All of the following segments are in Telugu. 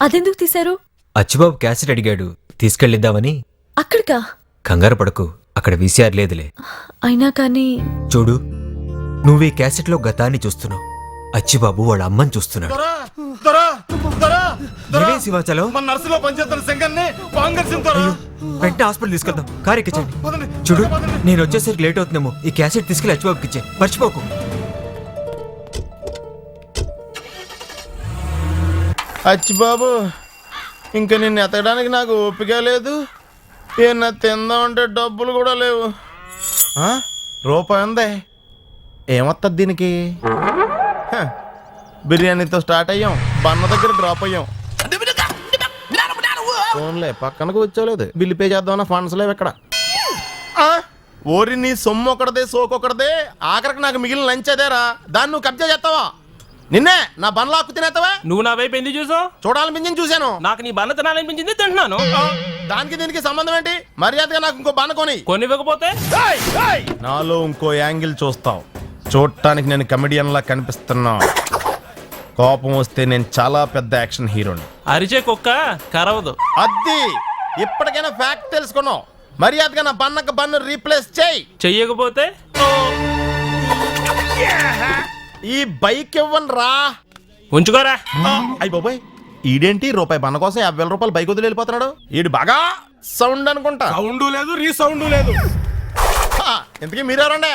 అదెందుకు తీశారు? అచ్చిబాబు క్యాసెట్ అడిగాడు, తీసుకెళ్ళిద్దామని. అక్కడికా? కంగారు పడకు, అక్కడ వీసీఆర్ లేదులే. అయినా కానీ చూడు, నువ్వు ఈ క్యాసెట్లో గతాన్ని చూస్తున్నావు, అచ్చిబాబు వాళ్ళ అమ్మని చూస్తున్నాడు. ఏమేం శివాచలం? వెంటనే హాస్పిటల్ తీసుకెళ్దాం, కారు ఎక్కించండి. చూడు, నేను వచ్చేసరికి లేట్ అవుతుందేమో, ఈ క్యాసెట్ తీసుకెళ్ళి అచ్చిబాబుకి ఇచ్చే, మర్చిపోకు. అచ్చిబాబు, ఇంకా నిన్ను ఎతకడానికి నాకు ఓపిక లేదు. ఏమన్నా తిందామంటే డబ్బులు కూడా లేవు. రూపాయి ఉందే, ఏమొస్తుంది దీనికి? బిర్యానీతో స్టార్ట్ అయ్యాం, బన్న దగ్గర డ్రాప్ అయ్యాం. ఫోన్లే పక్కన కూర్చోలేదు, బిల్లు పే చేద్దామన్నా ఫండ్స్ లేవు ఇక్కడ. ఓరి నీ సొమ్ము ఒకటిదే సోకొకటిదే, ఆఖరికి నాకు మిగిలిన లంచ్ అదేరా, దాన్ని నువ్వు కబ్జా చేస్తావా? నిన్నే నా బండ్లా ఆకు తినేస్తావా? నువ్వు నా వైపు ఎందుకు చూసావు? చూడాలనిపించింది చూశాను. నాకు నీ బండ్ల తినాలనిపించింది, తింటున్నాను. దానికి దీనికి సంబంధం ఏంటి? మర్యాదగా నాకు ఇంకో బండ కొనివ్వకపోతే నాలో ఇంకో యాంగిల్ చూస్తావు. చూడటానికి నేను కమెడియన్ లా కనిపిస్తున్నా, కోపం వస్తే నేను చాలా పెద్ద యాక్షన్ హీరోని. అరిచే కుక్క కరవదు. అద్ది ఇప్పటికైనా ఫ్యాక్ట్ తెలుసుకున్నావు. మర్యాదగా నా బన్నకు బన్ను రీప్లేస్ చెయ్యకపోతే ఈ బైక్ ఇవ్వను రా. ఉంచుకోరా. అయ్యి బాబాయ్, ఈడేంటి రూపాయి బన్న కోసం 50,000 రూపాయలు బైక్ వదిలి వెళ్ళిపోతున్నాడు? ఈడు బాగా సౌండ్ అనుకుంటా. సౌండ్ లేదు, రీసౌండ్ లేదు. ఇంతకీ మీరెవరండి?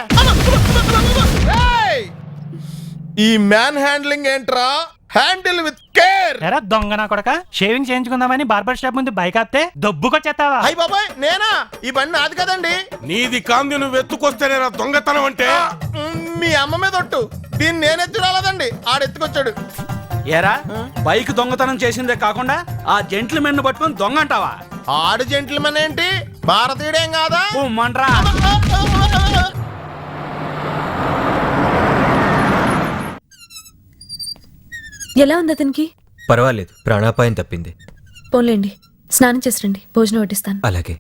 ఈ మ్యాన్ హ్యాండ్లింగ్ ఏంట్రా? Handle with care. ఎరా దొంగ నా కొడక, షేవింగ్ చేయించుకుందామని బార్బర్ షాప్ ముందు బైక్ ఆపితే దబ్బుకొచ్చేస్తావా? అయ్యి బాబాయ్, నేనా? ఈ బండి నాది కదండి. నీది కాంది, నువ్వు ఎత్తుకొస్తేనేరా దొంగతనం అంటే. మీ అమ్మ మీద ఒట్టు, దీన్ని నేను ఎత్తి రాలేదండి, ఆడెత్తుకొచ్చాడు. ఏరా, బైక్ దొంగతనం చేసిందే కాకుండా ఆ జెంట్లమెన్ పట్టుకొని దొంగ అంటావా? ఆడు జెంట్లమెన్ ఏంటి, భారతీయుడేం కాదా? మండ్రా. ఎలా ఉంది అతనికి? పర్వాలేదు, ప్రాణాపాయం తప్పింది. పోన్లేండి, స్నానం చేసి రండి, భోజనం వడ్డిస్తాను. అలాగే.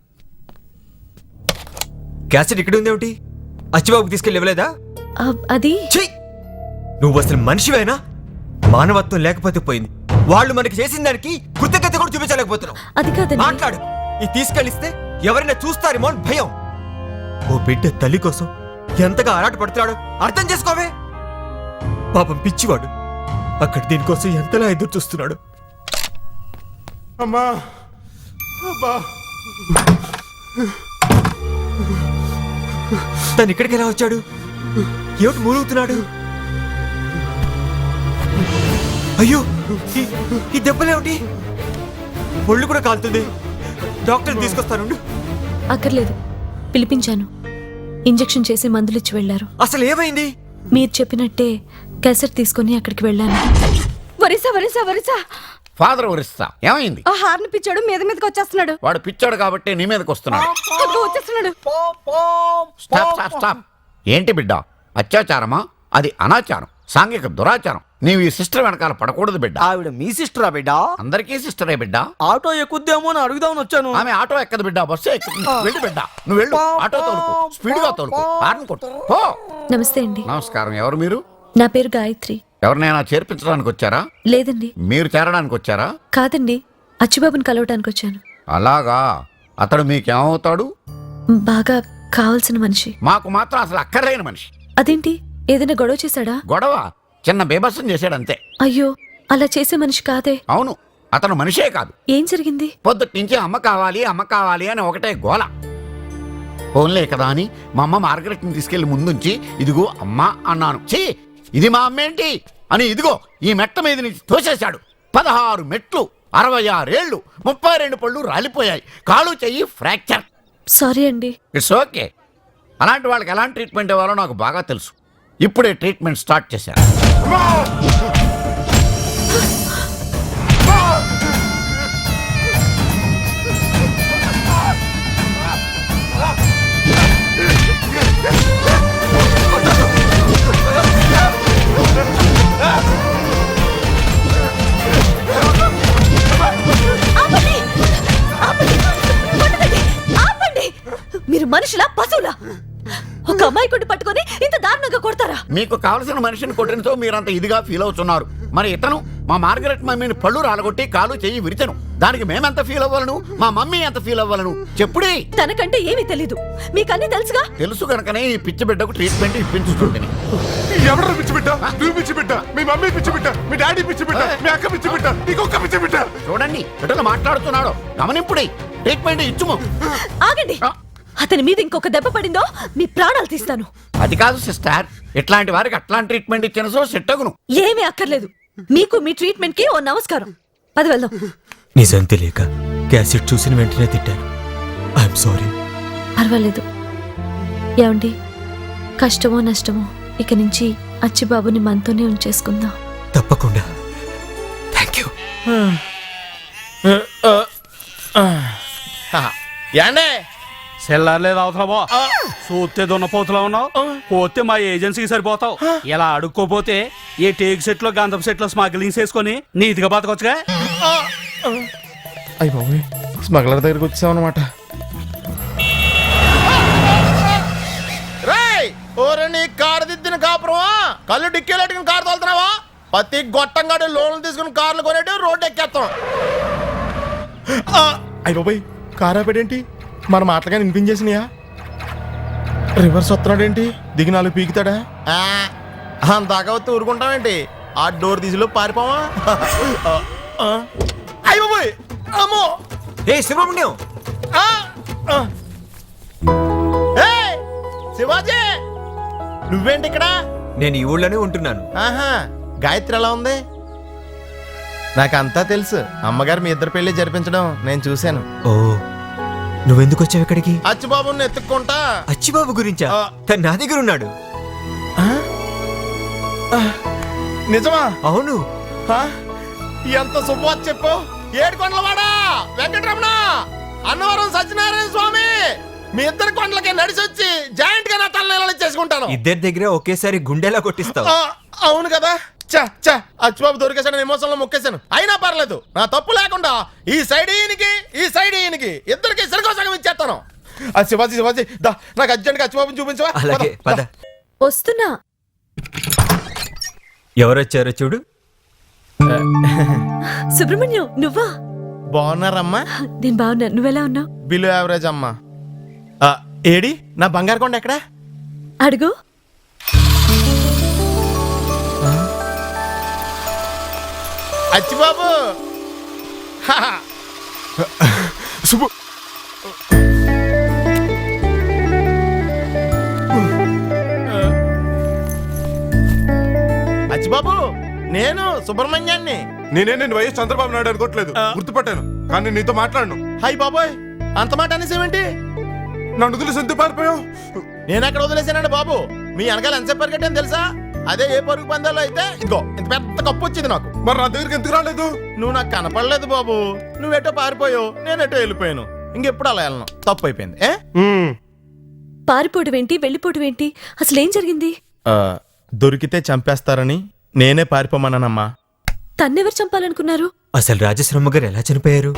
క్యాసెట్ ఇక్కడ ఉందేమిటి? అచ్చిబాబుకి తీసుకెళ్ళి ఇవ్వలేదా? అది నువ్వు అసలు మనిషివేనా? మానవత్వం లేకపోతే పోయింది. వాళ్ళు మనకి చేసిన దానికి కృతజ్ఞత కూడా చూపించలేకపోతున్నావు. అది కాదండి. మాట్లాడు. ఇది తీసుకెళ్ళిస్తే ఎవరైనా చూస్తారేమో అని భయం. ఓ బిడ్డ తల్లి కోసం ఎంతగా ఆరాట పడుతున్నాడో అర్థం చేసుకోవే. పాపం పిచ్చివాడు అక్కడ దీనికోసం ఎంతలా ఎదురు చూస్తున్నాడు. అమ్మా, అబ్బా, తను ఇక్కడికి ఎలా వచ్చాడు? ఏమిటి మూలుగుతున్నాడు? అయ్యో, ఈ దెబ్బలేమిటి? ఒళ్ళు కూడా కాలుతుంది. డాక్టర్ తీసుకొస్తాను. అక్కర్లేదు, పిలిపించాను. ఇంజెక్షన్ చేసి మందులు ఇచ్చి వెళ్లారు. అసలు ఏమైంది? మీరు చెప్పినట్టే క్యాసెట్ తీసుకుని అక్కడికి వెళ్ళాను. వరిసా వరిసా వరిసా ఫాదర్ వరిస్తా. ఏమైంది? ఆ హార్న్ పిచ్చాడు, మీద మీదకి వచ్చేస్తున్నాడు. వాడు పిచ్చాడు కాబట్టి నీ మీదకి వస్తున్నాడు. వచ్చేస్తున్నాడు. Stop stop stop. ఏంటి బిడ్డ, అత్యాచారమా? అది అనాచారం, సాంఘిక దురాచారం. నీవు ఈ సిస్టర్ వెనకాల పడకూడదు బిడ్డ. ఆవిడ మీ సిస్టరా బిడ్డ? అందరికీ సిస్టరే బిడ్డ. ఆటో ఎక్కుద్దేమో అని అడుగుదామని వచ్చాను. ఆమె ఆటో ఎక్కదు బిడ్డ, బస్సు ఎక్కుతుంది. వెళ్ళు బిడ్డ, నువ్వు వెళ్ళు. ఆటో తోలుకో, స్పీడ్ గా తోలుకో, హార్న్ కొట్టు. నమస్తే అండి. నమస్కారం. ఎవరు మీరు? నా పేరు గాయత్రి. ఎవరినైనా చేర్పించడానికి వచ్చారా? లేదండి. మీరు చేరడానికి వచ్చారా? కాదండి, అచ్చిబాబుని కలవటానికి వచ్చాను. అలాగా. అతడు మీకేమవుతాడు? బాగా కావాల్సిన మనిషి. మాకు మాత్రం అసలు అక్కర్లేని మనిషి. అదేంటి, ఏదైనా గొడవ చేశాడా? గొడవ చిన్న బేబస్సం చేశాడంతే. అయ్యో, అలా చేసే మనిషి కాదే. అవును, అతను మనిషే కాదు. ఏం జరిగింది? పొద్దుటి నుంచి అమ్మ కావాలి అమ్మ కావాలి అని ఒకటే గోల. ఫోన్లే కదా అని మా అమ్మ మార్గరెట్ని తీసుకెళ్లి ముందుంచి ఇదిగో అమ్మ అన్నాను. ఛీ, ఇది మా అమ్మ ఏంటి అని ఇదిగో ఈ మెట్ట మీద నుంచి తోసేశాడు. 16 మెట్లు, 66 ఏళ్ళు, 32 పళ్ళు రాలిపోయాయి, కాలు చెయ్యి ఫ్రాక్చర్. సారీ అండి. It's okay. అలాంటి వాళ్ళకి ఎలాంటి ట్రీట్మెంట్ ఇవ్వాలో నాకు బాగా తెలుసు. ఇప్పుడే ట్రీట్మెంట్ స్టార్ట్ చేశాను. మీరు మనుషులా పశువులా? ఒక అమ్మాయి కొట్టి పట్టుకొని ఇంత దారుణంగా కొడతారా? మీకు కావలసిన మనిషిని కొట్టినతో మీరంత ఇదిగా ఫీల్ అవుతున్నారు. మరి ఇతను మా మార్గరెట్ మమ్మీని పళ్ళు రాలగొట్టి కాలు చెయ్యి విరిచను. దానికి మేమెంత ఫీల్ అవ్వాలను, మా మమ్మీ ఎంత ఫీల్ అవ్వాలను చెప్పుడే. తనకంటే ఏమీ తెలీదు, మీకన్నీ తెలుసుగా. తెలుసు కనుకనే ఈ పిచ్చి బిడ్డకు ట్రీట్మెంట్ ఇప్పించుకుంటుంది. ఎవరు పిచ్చి బిడ్డ? నువ్వు పిచ్చి బిడ్డ, మీ మమ్మీ పిచ్చి బిడ్డ, మీ డాడీ పిచ్చి బిడ్డ, మీ అక్క పిచ్చి బిడ్డ, నీకొక్క పిచ్చి బిడ్డ. చూడండి ఎటుల మాట్లాడుతున్నాడు, గమనింపుడే. ట్రీట్మెంట్ ఇచ్చుము. ఆగండి, అతని మీద ఇంకొక దెబ్బ పడిందో మీ ప్రాణాలు తీస్తాను. అది కాదు సిస్టర్, ఇట్లాంటి వారికి అట్లాంటి ట్రీట్మెంట్ ఇచ్చిన సో సెట్టగును. ఏమీ అక్కర్లేదు, మీకు మీ ట్రీట్మెంట్ కి ఓ నమస్కారం. పది వెళ్దాం. నిజం తెలియక క్యాసెట్ చూసిన వెంటనే తిట్టాను. I'm sorry. పర్వాలేదు. ఏమండి, కష్టమో నష్టమో ఇక నుంచి అచ్చిబాబుని మనతోనే ఉంచేసుకుందాం. తప్పకుండా. Thank you. ఏండే సెల్లార్లేదు అవసరమో చూస్తే దున్నపోతులా ఉన్నావు. పోతే మా ఏజెన్సీకి సరిపోతావు. ఇలా అడుక్కోపోతే ఏ టేక్ సెట్ లో గంధం సెట్ లో స్మగ్లింగ్ చేసుకుని నీతిగా బతకొచ్చుగా. అయ్యి బాబు, స్మగ్లర్ దగ్గరికి వచ్చావు అనమాట. ఓరే నీ కారు దిద్దిన కాపురమా, కళ్ళు డిక్కీలెట్టుకుని కారు తోలుతున్నావా? ప్రతి గొట్టంగాడు లోన్లు తీసుకుని కార్లు కొనేటి రోడ్డు ఎక్కేస్తాం. అయ్యి బాబాయ్, కారు ఆపేడేంటి? మన మాటలుగా వినిపించేసినాయా? రివర్స్ వస్తున్నాడేంటి? దిగి నాలుగు పీకుతాడా? అంతాకవస్తే ఊరుకుంటామేంటి? ఆ డోర్ తీసిలో పారిపోవా? అయ్యి బాబాయ్, అమ్మో! ఏ సుబ్రహ్మణ్యం, ఏయ్, శివాజీ నువ్వేంటి ఇక్కడ? నేను ఈ ఊళ్ళోనే ఉంటున్నాను. ఆహా, గాయత్రి ఎలా ఉంది? నాకంతా తెలుసు. అమ్మగారు మీ ఇద్దరు పెళ్లి జరిపించడం నేను చూశాను. ఓ, నువ్వెందుకు వచ్చావు ఇక్కడికి? అచ్చిబాబుని ఎత్తుక్కుంటా. అచ్చిబాబు గురించా? తను నా దగ్గర ఉన్నాడు. నిజమా? అవును. ఎంత శుభవార్త చెప్పు. ఏడుకొండలవాడా వెంకటరమణ, అన్నవరం సత్యనారాయణ స్వామి, మీ ఇద్దరు కొండలకి నడిచొచ్చి జాయింట్ గా నా తలనీళ్ళు చేసుకుంటాను. ఇద్దరి దగ్గర ఒకేసారి గుండెలా కొట్టిస్తావు. అవును కదా. చా చా, అచ్చిబాబు దొరికేసాను, ఎమోషన్ లో మొక్కేశాను. అయినా పర్లేదు, నా తప్పు లేకుండా ఈ సైడ్ ఈయనకి ఈ సైడ్ ఈయనకి ఇద్దరికి సరికోసంగం ఇచ్చేస్తాను. అది శివాజీ, శివాజీ దా, నాకు అర్జెంట్ గా అచ్చిబాబుని చూపించవా? అలాగే పద. వస్తున్నా. ఎవరొచ్చారో చూడు. సుబ్రహ్మణ్యం, నువ్వా? బాగున్నారమ్మా? నేను బాగున్నా. నువ్వెలా ఉన్నావు? బిలో యావరేజ్ అమ్మా. ఏడి నా బంగారు కొండ ఎక్కడా? అడుగు. అచ్చిబాబు, అచ్చిబాబు, నేను సుబ్రహ్మణ్యాన్ని. నేను వైఎస్ చంద్రబాబు నాయుడు అనుకోవట్లేదు, గుర్తుపట్టాను. కానీ నీతో మాట్లాడను. హై బాబోయ్, అంత మాట అనేసేమేంటి? నన్ను వదిలేసి ఎందుకు పారిపోయావు? నేను అక్కడ వదిలేసానండి బాబు. మీ వెనకాల ఎంతసేపు పరిగెట్టాను తెలుసా? అదే ఏ పరుగు పందాల్లో అయితే ఇదిగో ఇంత పెద్ద కప్పు వచ్చింది నాకు. మరి నా దగ్గరికి ఎందుకు రాలేదు? నువ్వు నాకు కనపడలేదు బాబు. నువ్వెటో పారిపోయావు, నేనెటో వెళ్ళిపోయాను. ఇంకెప్పుడు అలా వెళ్ళను, తప్పు అయిపోయింది. పారిపోవడం ఏంటి, వెళ్ళిపోవడం ఏంటి? అసలు ఏం జరిగింది? దొరికితే చంపేస్తారని నేనే పారిపోమన్నానమ్మా. తన్నెవరు చంపాలనుకున్నారు? అసలు రాజశ్రమ గారు ఎలా చనిపోయారు?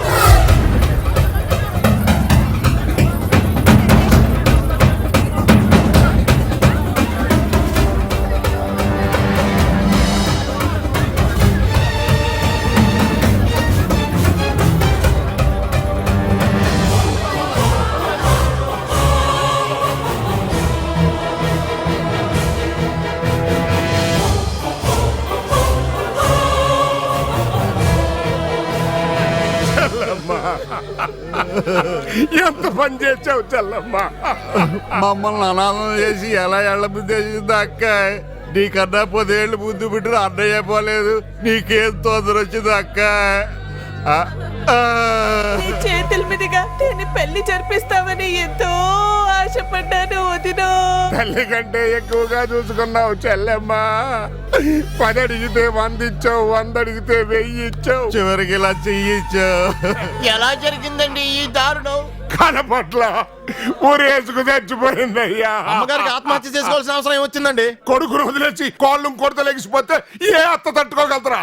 ఎంత పని చేసావు చెల్లమ్మా? మమ్మల్ని అనాథం చేసి ఎలా ఎళ్ళ బుద్ధేసింది అక్క. నీకన్నా 10 ఏళ్ళు ముందు బిడ్డ అన్నయ్య పోలేదు, నీకేం తొందర వచ్చింది అక్క? చేతుల మీదుగా నేను పెళ్లి జరిపిస్తామని ఎంతో ఆశపడ్డాను వదినో. తల్లి కంటే ఎక్కువగా చూసుకున్నావు చెల్లమ్మా. 10 అడిగితే 100 ఇచ్చావు, 100 అడిగితే 1000 ఇచ్చావు, చివరికి ఇలా చెయ్యిచ్చావు. ఎలా జరిగిందండి ఈ దారుణం? కనపట్ల ఊరేసుకు చచ్చిపోయిందయ్యా. అమ్మగారికి ఆత్మహత్య చేసుకోవాల్సిన అవసరం ఏమొచ్చిందండి? కొడుకును వదిలేసి కోళ్ళు కొడత లెగిసిపోతే ఏ అత్త తట్టుకోగలరా?